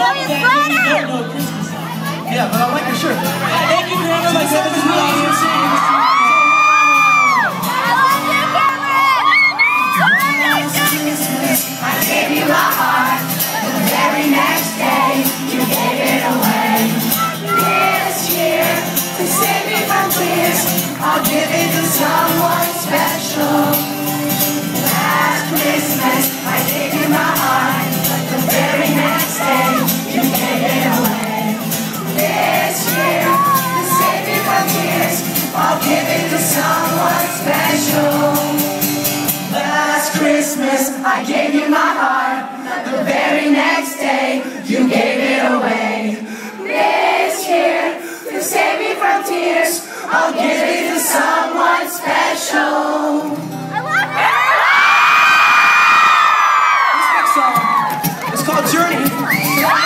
love your sweater! No, Christmas. Yeah, but I like your shirt. Thank you, Grandma. My son is really here saying this. I gave you my heart. The very next day, you gave it away. This year, to save me from tears, I'll give it to someone special. Last Christmas, I gave you my heart. The very next day, you gave it away. This year, to save me from tears, I'll give it to someone special. Last Christmas, I gave you my heart. The very next day, you gave it away. This year, to save me from tears, I'll give it to someone.